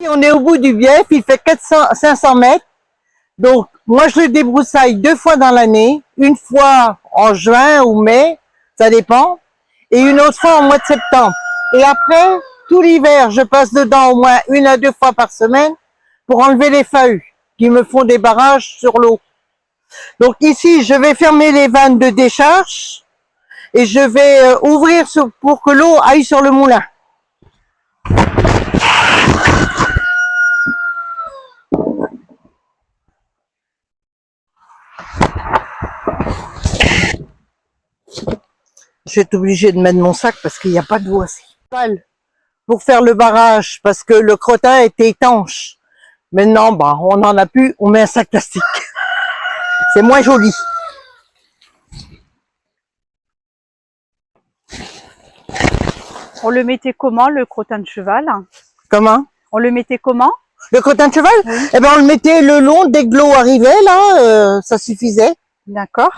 On est au bout du bief, il fait 500 mètres. Donc, moi, je le débroussaille 2 fois dans l'année. Une fois en juin ou mai, ça dépend. Et une autre fois en mois de septembre. Et après, tout l'hiver, je passe dedans au moins 1 à 2 fois par semaine pour enlever les feuilles qui me font des barrages sur l'eau. Donc ici, je vais fermer les vannes de décharge et je vais ouvrir pour que l'eau aille sur le moulin. Je vais être obligée de mettre mon sac parce qu'il n'y a pas d'eau assez. Pour faire le barrage parce que le crottin était étanche. Maintenant, bah, on n'en a plus, on met un sac plastique. C'est moins joli. On le mettait comment, le crottin de cheval? Comment? On le mettait comment? Le crottin de cheval? Oui. Eh ben, on le mettait le long dès que l'eau arrivait, là, ça suffisait. D'accord.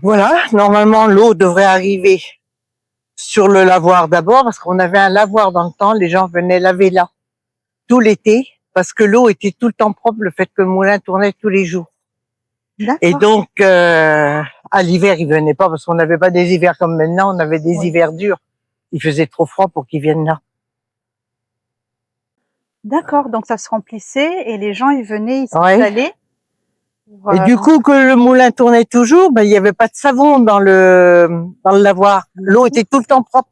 Voilà, normalement, l'eau devrait arriver sur le lavoir d'abord, parce qu'on avait un lavoir dans le temps, les gens venaient laver là, tout l'été, parce que l'eau était tout le temps propre, le fait que le moulin tournait tous les jours. Et donc, à l'hiver, ils venaient pas, parce qu'on n'avait pas des hivers comme maintenant, on avait des hivers durs. Il faisait trop froid pour qu'ils viennent là. D'accord, donc ça se remplissait et les gens, ils venaient, ils s'installaient. Et du coup, que le moulin tournait toujours, ben, il n'y avait pas de savon dans le lavoir. L'eau était tout le temps propre.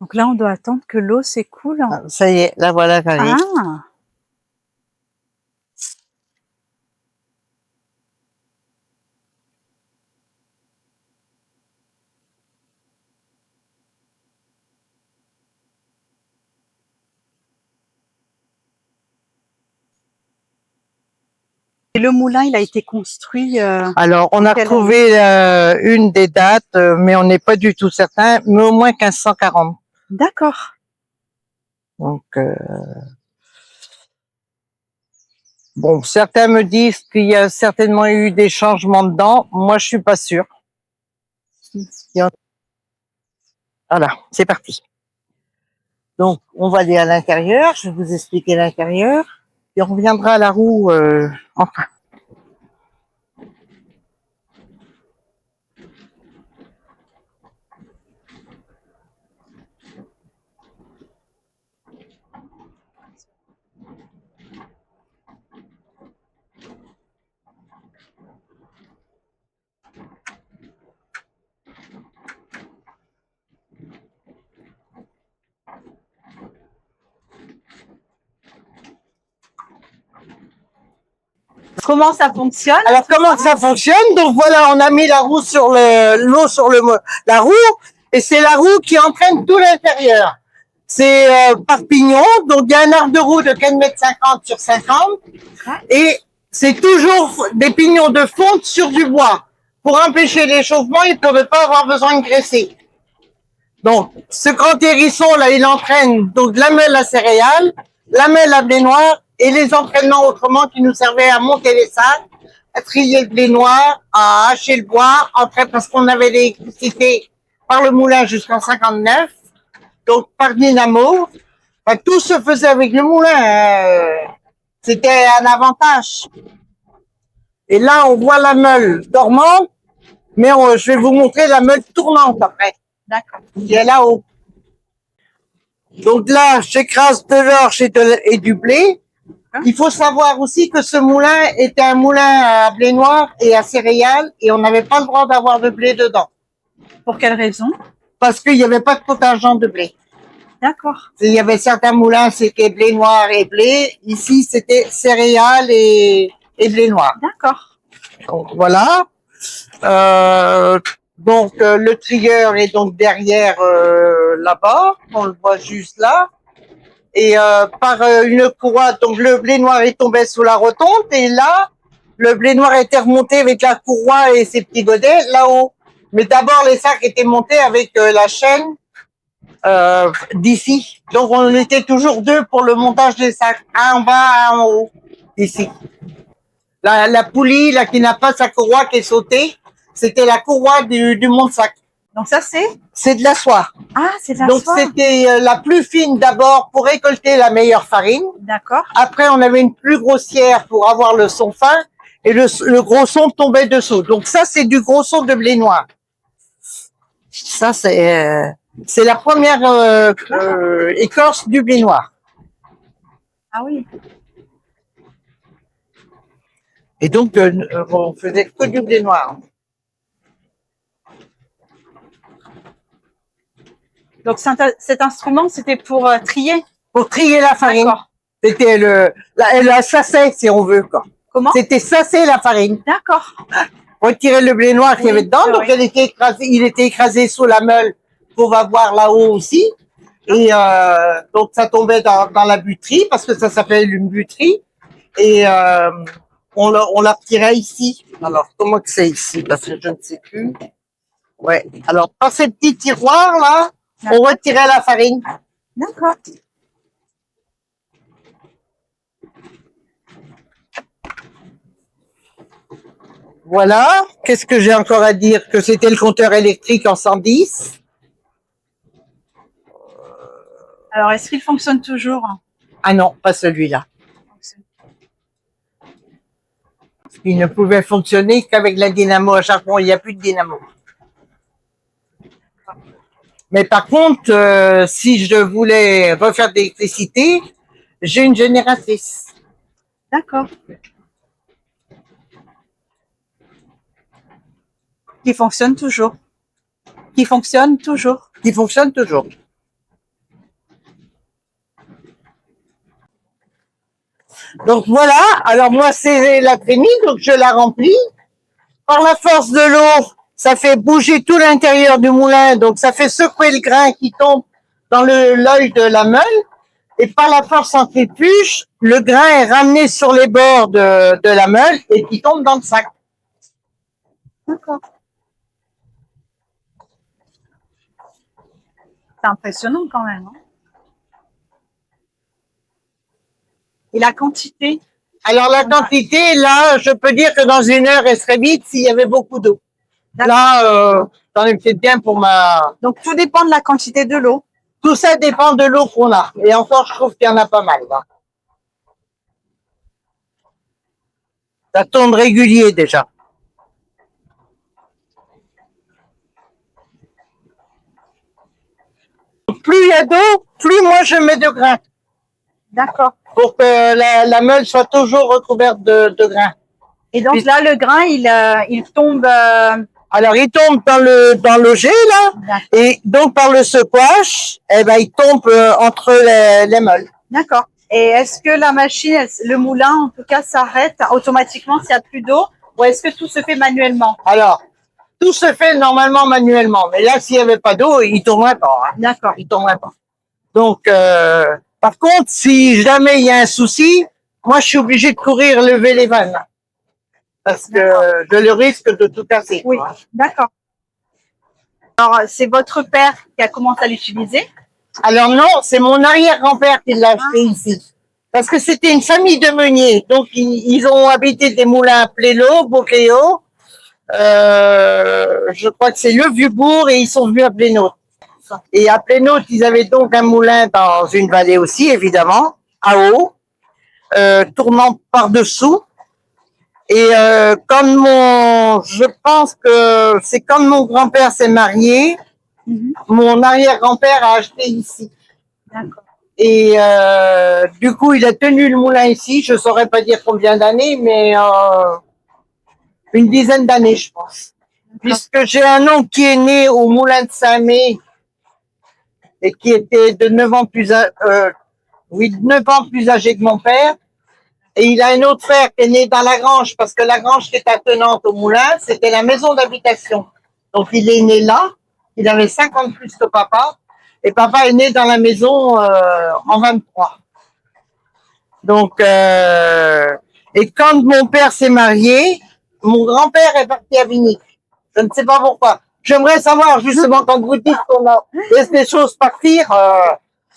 Donc là, on doit attendre que l'eau s'écoule. Ah, ça y est, là voilà, ça y est. Ah. Et le moulin, il a été construit. Alors, on a retrouvé une des dates, mais on n'est pas du tout certain, mais au moins 1540. D'accord. Donc, bon, certains me disent qu'il y a certainement eu des changements dedans. Moi, je suis pas sûre. Voilà, c'est parti. Donc, on va aller à l'intérieur. Je vais vous expliquer l'intérieur. Et on reviendra à la roue enfin. Comment ça fonctionne? Alors, comment ça fonctionne? Donc, voilà, on a mis la roue sur l'eau sur la roue, et c'est la roue qui entraîne tout l'intérieur. C'est par pignon, donc il y a un arbre de roue de 4,50 m sur 50, et c'est toujours des pignons de fonte sur du bois. Pour empêcher l'échauffement, il ne peut pas avoir besoin de graisser. Donc, ce grand hérisson, là, il entraîne donc la meule à céréales, la meule à blé noir et les entraînements autrement qui nous servaient à monter les sacs, à trier le blé noir, à hacher le bois, après, parce qu'on avait l'électricité par le moulin jusqu'en 59, donc par dynamo. Enfin, tout se faisait avec le moulin. C'était un avantage. Et là, on voit la meule dormante, mais je vais vous montrer la meule tournante après. D'accord. Qui est là-haut. Donc là, j'écrase de l'orge et du blé. Il faut savoir aussi que ce moulin était un moulin à blé noir et à céréales et on n'avait pas le droit d'avoir de blé dedans. Pour quelle raison? Parce qu'il n'y avait pas de contingent de blé. D'accord. Il y avait certains moulins, c'était blé noir et blé. Ici, c'était céréales et blé noir. D'accord. Donc voilà. Le trieur est donc derrière là-bas. On le voit juste là. Et par une courroie, donc le blé noir est tombé sous la rotonde. Et là, le blé noir était remonté avec la courroie et ses petits godets là-haut. Mais d'abord, les sacs étaient montés avec la chaîne d'ici. Donc, on était toujours deux pour le montage des sacs. Un en bas, un en haut. Ici. La poulie, là, qui n'a pas sa courroie, qui est sautée, c'était la courroie du monte-sac. Donc ça, c'est? C'est de la soie. Ah, c'est de la Donc, soie. c'était la plus fine d'abord pour récolter la meilleure farine. D'accord. Après, on avait une plus grossière pour avoir le son fin. Et le gros son tombait dessous. Donc, ça, c'est du gros son de blé noir. Ça, c'est la première écorce du blé noir. Ah oui. Et donc, on faisait que du blé noir. Donc cet instrument, c'était pour trier? Pour trier la farine. D'accord. C'était la sasser, si on veut, quoi. Comment? C'était sasser la farine. D'accord. Retirer le blé noir qu'il y avait dedans. Oui, Donc, oui. il était écrasé sous la meule qu'on va voir là-haut aussi. Et donc, ça tombait dans la buterie, parce que ça s'appelle une buterie. Et on la retirait ici. Alors, comment que c'est ici? Parce que je ne sais plus. Ouais. Alors, par ces petits tiroirs, là, on retirait la farine. D'accord. Voilà. Qu'est-ce que j'ai encore à dire? Que c'était le compteur électrique en 110. Alors, est-ce qu'il fonctionne toujours? Ah non, pas celui-là. Il ne pouvait fonctionner qu'avec la dynamo à charbon. Il n'y a plus de dynamo. Mais par contre, si je voulais refaire de l'électricité, j'ai une génératrice. D'accord. Qui fonctionne toujours. Qui fonctionne toujours. Qui fonctionne toujours. Donc voilà, alors moi c'est l'après-midi, donc je la remplis. Par la force de l'eau, ça fait bouger tout l'intérieur du moulin, donc ça fait secouer le grain qui tombe dans l'œil de la meule. Et par la force centrifuge, le grain est ramené sur les bords de la meule et qui tombe dans le sac. D'accord. C'est impressionnant quand même. Hein. Et la quantité? Alors la quantité, là, je peux dire que dans une heure, elle serait vite s'il y avait beaucoup d'eau. Là, j'en ai peut-être bien pour ma... Donc tout dépend de la quantité de l'eau. Tout ça dépend de l'eau qu'on a. Et encore, je trouve qu'il y en a pas mal. Là. Ça tourne régulier déjà. Plus il y a d'eau, plus moi je mets de grains. D'accord. Pour que la meule soit toujours recouverte de grains. Et donc là, le grain, il tombe... Alors, il tombe dans l'auger, là. Et donc, par le secouage, eh ben, il tombe entre les meules. D'accord. Et est-ce que la machine, le moulin, en tout cas, s'arrête automatiquement s'il n'y a plus d'eau? Ou est-ce que tout se fait manuellement? Alors, tout se fait normalement manuellement. Mais là, s'il n'y avait pas d'eau, il ne tournerait pas. Hein. D'accord. Il ne tournerait pas. Donc, par contre, si jamais il y a un souci, moi, je suis obligé de courir lever les vannes. Parce que je le risque de tout casser. Oui, d'accord. Alors, c'est votre père qui a commencé à l'utiliser. Alors non, c'est mon arrière-grand-père qui l'a acheté ici. Parce que c'était une famille de meuniers. Donc, ils ont habité des moulins à Plélo, Beaucléo. Je crois que c'est le Vieux-Bourg et ils sont venus à Plénaud. Et à Plénaud, ils avaient donc un moulin dans une vallée aussi, évidemment, à eau, tournant par-dessous. Et je pense que c'est quand mon grand-père s'est marié, mon arrière-grand-père a acheté ici. D'accord. Et du coup, il a tenu le moulin ici. Je saurais pas dire combien d'années, mais une dizaine d'années, je pense. Puisque j'ai un oncle qui est né au moulin de Saint-Mé et qui était de 9 ans plus, 9 ans plus âgé que mon père. Et il a un autre frère qui est né dans la grange, parce que la grange qui est attenante au moulin, c'était la maison d'habitation. Donc il est né là, il avait 50 plus que papa, et papa est né dans la maison en 23. Donc, et quand mon père s'est marié, mon grand-père est parti à Vinic. Je ne sais pas pourquoi. J'aimerais savoir justement quand vous dites qu'on a laissé des choses partir,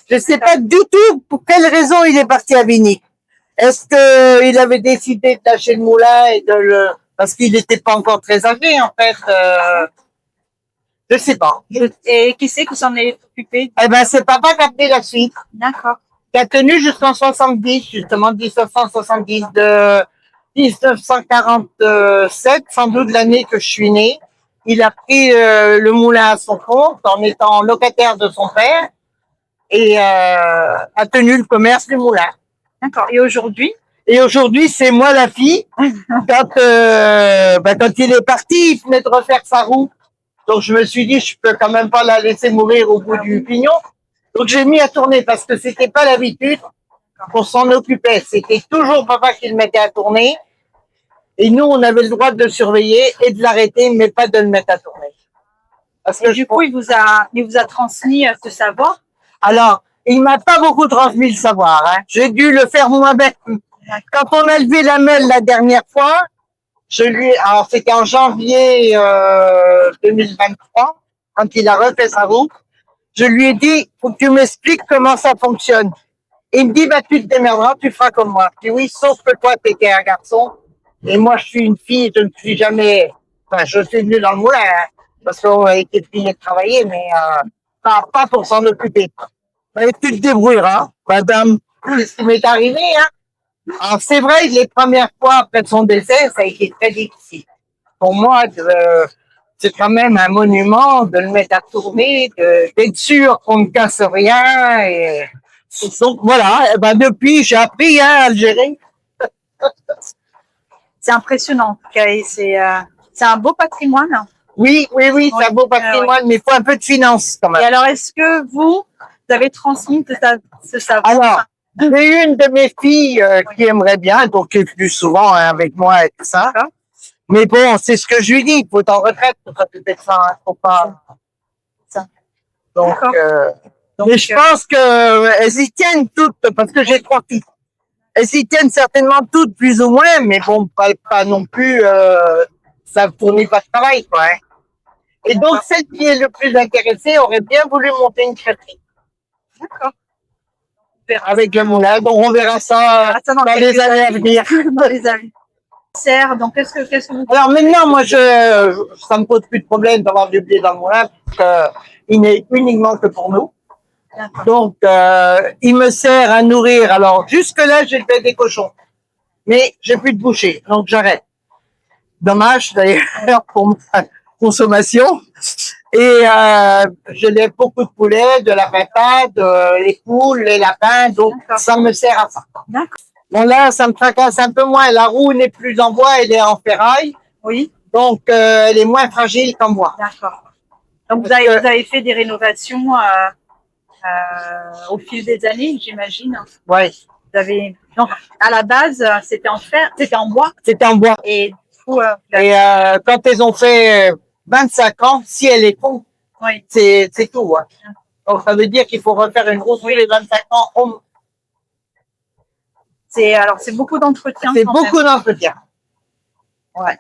je ne sais pas du tout pour quelle raison il est parti à Vinic. Est-ce qu'il avait décidé de lâcher le moulin et parce qu'il n'était pas encore très âgé, en fait. Je sais pas. Et qui c'est qui s'en est occupé? Eh ben, c'est papa qui a pris la suite. D'accord. Qui a tenu jusqu'en 70, justement, 1970, de 1947, sans doute l'année que je suis née. Il a pris le moulin à son compte en étant locataire de son père et a tenu le commerce du moulin. D'accord. Et aujourd'hui? Et aujourd'hui, c'est moi la fille. Quand il est parti, il venait de refaire sa roue. Donc je me suis dit, je peux quand même pas la laisser mourir au bout du pignon. Donc j'ai mis à tourner parce que c'était pas l'habitude qu'on s'en occupait. C'était toujours papa qui le mettait à tourner. Et nous, on avait le droit de le surveiller et de l'arrêter, mais pas de le mettre à tourner. Parce que du coup, il vous a transmis ce savoir. Alors, il m'a pas beaucoup transmis le savoir. Hein. J'ai dû le faire moi-même. Quand on a levé la meule la dernière fois, alors c'était en janvier 2023, quand il a refait sa roue, je lui ai dit, faut que tu m'expliques comment ça fonctionne. Il me dit, bah tu te démerderas, tu feras comme moi. Je dis oui, sauf que toi, t'étais un garçon, et moi je suis une fille, je ne suis jamais, enfin je suis venue dans le moulin, hein, parce qu'on a été plié de travailler, mais pas pour s'en occuper. Mais tu te débrouilleras, madame. C'est ce qui m'est arrivé, hein. Alors, c'est vrai, les premières fois après son décès, ça a été très difficile. Pour moi, c'est quand même un monument de le mettre à tourner, d'être sûr qu'on ne casse rien. Et donc, voilà, et ben, depuis, j'ai appris à le gérer. C'est impressionnant. C'est un beau patrimoine. Oui, c'est un beau patrimoine, mais il faut un peu de finance quand même. Et alors, est-ce que vous avez transmis ce savoir? Alors, j'ai une de mes filles qui aimerait bien, donc qui est plus souvent avec moi et tout ça. Mais bon, c'est ce que je lui dis, il faut être en retraite pour s'occuper de ça, hein, faut pas. Donc, mais je pense que elles y tiennent toutes, parce que j'ai 3 filles. Elles y tiennent certainement toutes, plus ou moins, mais bon, pas non plus, ça fournit pas de travail, quoi. Hein. Et donc, celle qui est le plus intéressée aurait bien voulu monter une crêperie. D'accord. Avec le moulin, donc on verra ça dans les années à venir. Dans les années. Donc, qu'est-ce que vous... Alors maintenant, moi, ça me pose plus de problème d'avoir du blé dans le moulin, parce qu'il n'est uniquement que pour nous. Donc, il me sert à nourrir. Alors, jusque-là, j'ai fait des cochons. Mais j'ai plus de bouchées, donc j'arrête. Dommage, d'ailleurs, pour ma consommation. Et je lève beaucoup de poulets, de la patate, les poules, les lapins, donc ça me sert à ça. Bon là, ça me tracasse un peu moins. La roue n'est plus en bois, elle est en ferraille. Oui. Donc elle est moins fragile qu'en bois. D'accord. Donc vous avez fait des rénovations au fil des années, j'imagine. Oui. Donc à la base, c'était en fer, c'était en bois. C'était en bois. Et du coup, quand elles ont fait 25 ans, si elle est con, oui. C'est tout. Hein. Donc ça veut dire qu'il faut refaire une grosse les 25 ans. C'est beaucoup d'entretien. C'est beaucoup d'entretien. Ouais.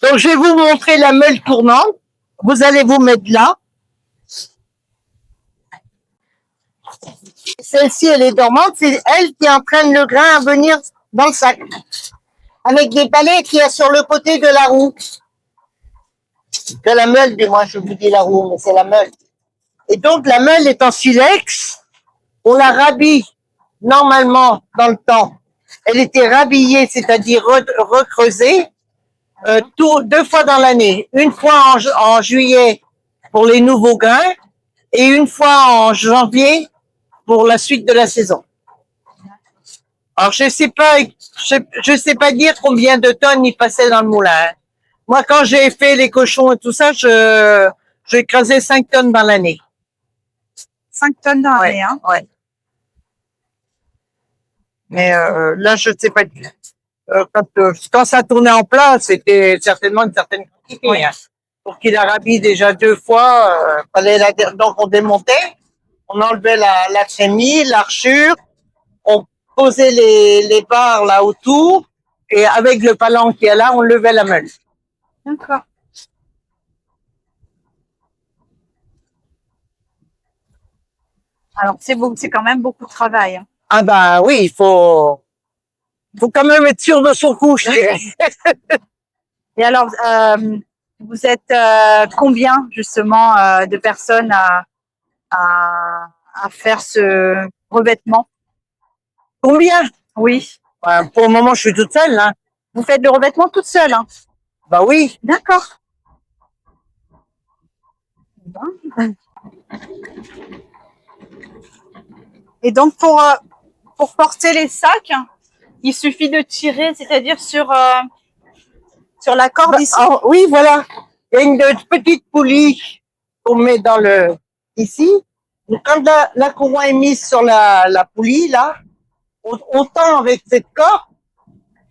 Donc je vais vous montrer la meule tournante. vous allez vous mettre là. Celle-ci, elle est dormante. C'est elle qui entraîne le grain à venir dans le sac. Avec des balais qu'il y a sur le côté de la roue. De la meule, du moins, je vous dis la roue, mais c'est la meule. Et donc, la meule est en silex. On la rhabille normalement dans le temps. Elle était rhabillée, c'est-à-dire recreusée, 2 fois dans l'année. Une fois en juillet pour les nouveaux grains et une fois en janvier pour la suite de la saison. Alors, je sais pas dire combien de tonnes il passait dans le moulin. Moi, quand j'ai fait les cochons et tout ça, j'ai écrasé 5 tonnes dans l'année. 5 tonnes dans l'année, hein? Ouais. Mais là, je ne sais pas dire. Quand ça tournait en plat, c'était certainement une certaine quantité. Oui. Hein. Pour qu'il la rhabille déjà 2 fois, donc on démontait, on enlevait la trémie, l'archure, on posait les barres là autour, et avec le palan qui est là, on levait la meule. D'accord. Alors, c'est quand même beaucoup de travail. Hein. Ah bah oui, il faut quand même être sûr de son coup, je dirais. Et alors, vous êtes combien justement de personnes à faire ce revêtement? Combien? Oui. Pour le moment, je suis toute seule. Hein. Vous faites le revêtement toute seule? Hein? Bah oui. D'accord. Et donc, pour porter les sacs, il suffit de tirer, c'est-à-dire sur la corde ici. Oui, voilà. Il y a une petite poulie qu'on met dans ici. Donc, quand la courroie est mise sur la poulie, là, on tend avec cette corde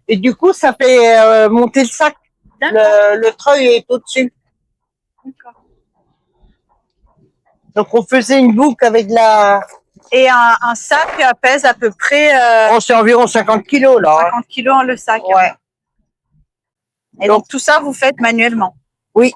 et du coup, ça fait monter le sac. Le treuil est au-dessus. D'accord. Donc, on faisait une boucle avec Et un sac pèse à peu près... c'est environ 50 kilos, là. 50 kilos le sac. Ouais. Hein. Et donc, tout ça, vous faites manuellement? Oui.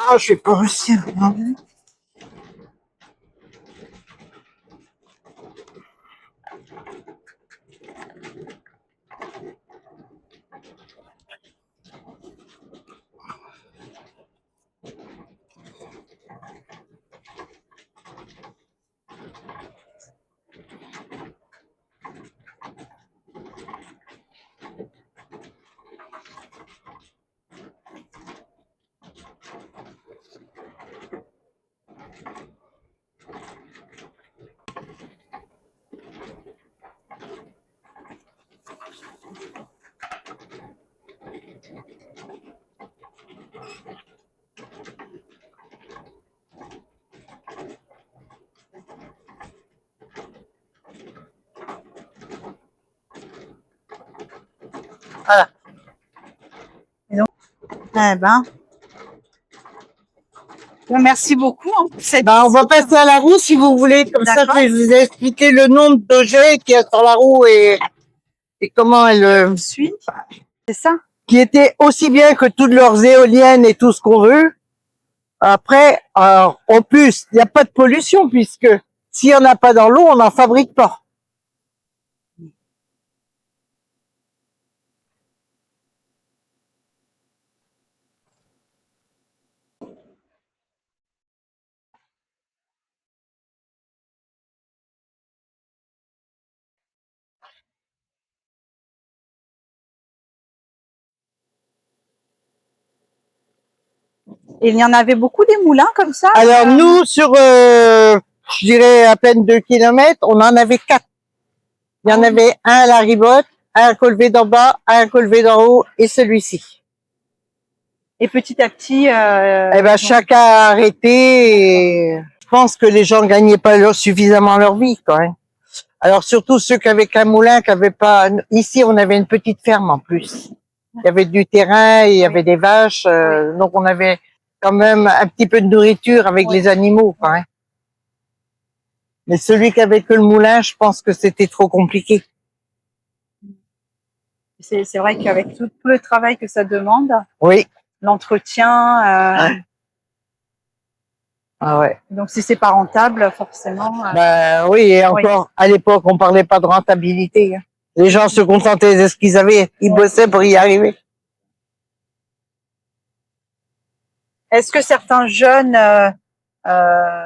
Ah, je suis pas réussi. Voilà. Et donc, eh ben, merci beaucoup. Hein, on va passer à la roue si vous voulez. Comme ça, je vais vous expliquer le nombre de jets qu'il y a sur la roue et comment elle suit. C'est ça. Qui était aussi bien que toutes leurs éoliennes et tout ce qu'on veut. Après, en plus, il n'y a pas de pollution puisque s'il n'y en a pas dans l'eau, on n'en fabrique pas. Et il y en avait beaucoup des moulins comme ça? Alors nous, sur, je dirais à peine 2 kilomètres, on en avait 4. Il y en avait un à la ribote, un à Colvé d'en bas, un à Colvé d'en haut et celui-ci. Et petit à petit, Eh ben, chacun a arrêté. Et je pense que les gens gagnaient pas suffisamment leur vie, quand même. Alors, surtout ceux qui avaient qu'un moulin, qui avaient pas... Ici, on avait une petite ferme, en plus. Il y avait du terrain, il y avait des vaches, donc on avait quand même un petit peu de nourriture avec les animaux, quand même. Mais celui qui avait que le moulin, je pense que c'était trop compliqué. C'est vrai qu'avec tout le travail que ça demande, Oui. l'entretien, Ah ouais. donc si c'est pas rentable, forcément. Ben oui, et encore, à l'époque, on parlait pas de rentabilité. Hein. Les gens se contentaient de ce qu'ils avaient. Ils bossaient pour y arriver. Est-ce que certains jeunes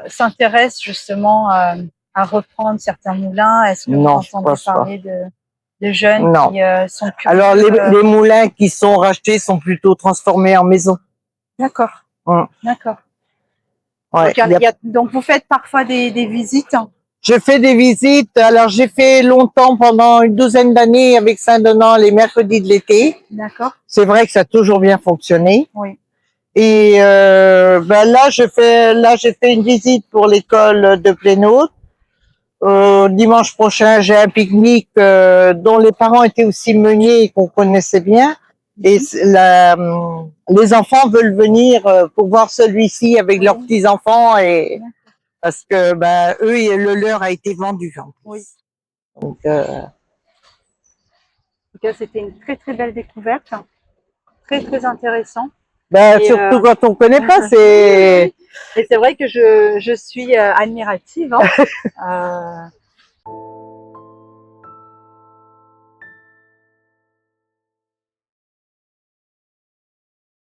s'intéressent justement à reprendre certains moulins? Est-ce que vous entendez parler de jeunes qui sont curieux? Alors, les moulins qui sont rachetés sont plutôt transformés en maison. D'accord. D'accord. Ouais, donc, vous faites parfois des visites? Je fais des visites. Alors, j'ai fait longtemps, pendant une douzaine d'années, avec Saint-Donat, les mercredis de l'été. D'accord. C'est vrai que ça a toujours bien fonctionné. Oui. Et ben là, j'ai fait une visite pour l'école de Plénaud. Dimanche prochain, j'ai un pique-nique dont les parents étaient aussi meuniers et qu'on connaissait bien. Et les enfants veulent venir pour voir celui-ci avec leurs petits-enfants, et parce que ben eux, le leur a été vendu. Oui. Donc, en tout cas, c'était une très très belle découverte, très très intéressant. Ben, surtout quand on connaît pas, c'est. Et c'est vrai que je suis admirative. Hein.